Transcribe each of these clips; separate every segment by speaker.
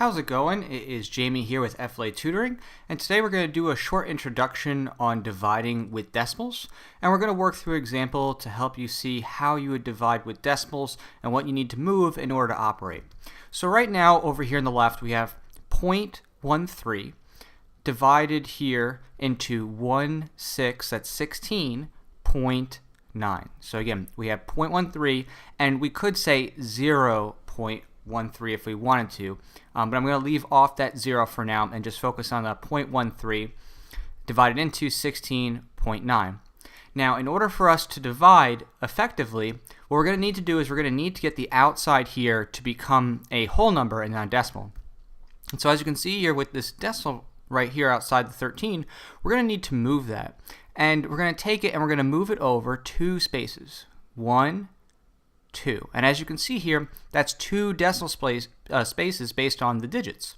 Speaker 1: How's it going? It is Jamie here with FLA Tutoring, and today we're going to do a short introduction on dividing with decimals, and we're going to work through an example to help you see how you would divide with decimals and what you need to move in order to operate. So right now over here on the left we have 0.13 divided here into 1/6, that's 16.9. So again, we have 0.13, and we could say 0.13 if we wanted to, but I'm going to leave off that 0 for now and just focus on the 0.13 divided into 16.9. Now, in order for us to divide effectively, what we're going to need to do is we're going to need to get the outside here to become a whole number and not a decimal. And so as you can see here with this decimal right here outside the 13, we're going to need to move that. And we're going to take it and we're going to move it over 2 spaces. 1, 2. And as you can see here, that's 2 decimal spaces based on the digits.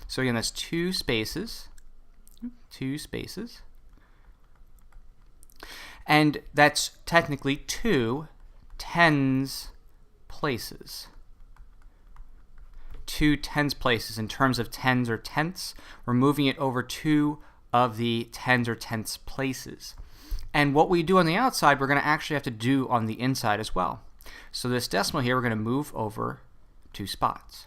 Speaker 1: So again, that's 2 spaces. 2 spaces. And that's technically 2 tens places. 2 tens places in terms of tens or tenths. We're moving it over 2 of the tens or tenths places. And what we do on the outside, we're going to actually have to do on the inside as well. So this decimal here, we're going to move over 2 spots.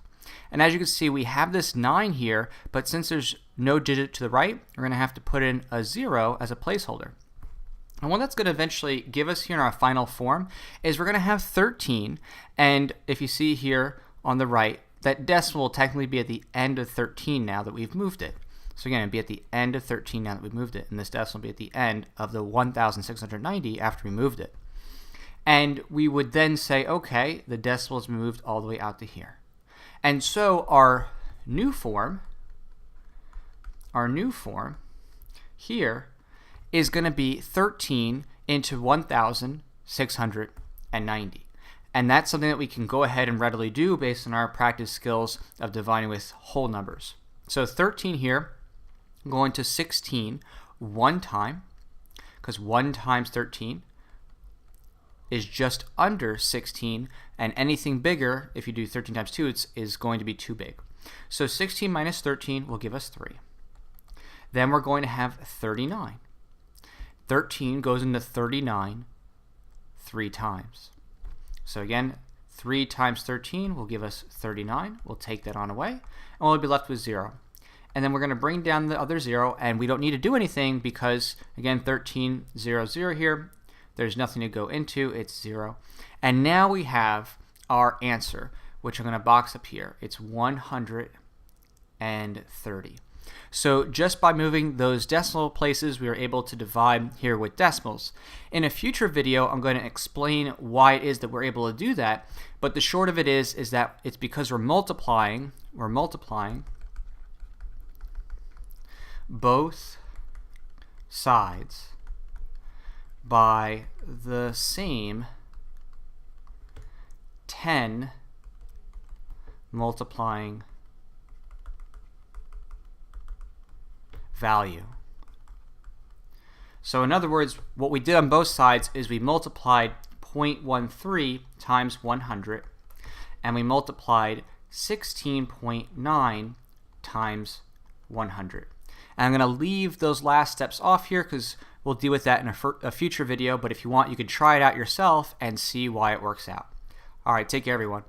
Speaker 1: And as you can see, we have this 9 here, but since there's no digit to the right, we're going to have to put in a 0 as a placeholder. And what that's going to eventually give us here in our final form is we're going to have 13, and if you see here on the right, that decimal will technically be at the end of 13 now that we've moved it. So again, it'd be at the end of 13 now that we've moved it, and this decimal will be at the end of the 1,690 after we moved it. And we would then say, okay, the decimal is moved all the way out to here. And so our new form here is going to be 13 into 1,690. And that's something that we can go ahead and readily do based on our practice skills of dividing with whole numbers. So 13 here, going to 16 one time, because 1 times 13 is just under 16, and anything bigger, if you do 13 times 2, is going to be too big. So 16 minus 13 will give us 3. Then we're going to have 39. 13 goes into 39 3 times. So again, 3 times 13 will give us 39. We'll take that on away, and we'll be left with 0. And then we're going to bring down the other 0, and we don't need to do anything because, again, 13, 0, 0 here. There's nothing to go into, it's 0. And now we have our answer, which I'm going to box up here. It's 130. So just by moving those decimal places, we are able to divide here with decimals. In a future video, I'm going to explain why it is that we're able to do that. But the short of it is that it's because we're multiplying both sides by the same 10 multiplying value. So in other words, what we did on both sides is we multiplied 0.13 times 100, and we multiplied 16.9 times 100. And I'm going to leave those last steps off here because we'll deal with that in a future video, but if you want, you can try it out yourself and see why it works out. All right, take care, everyone.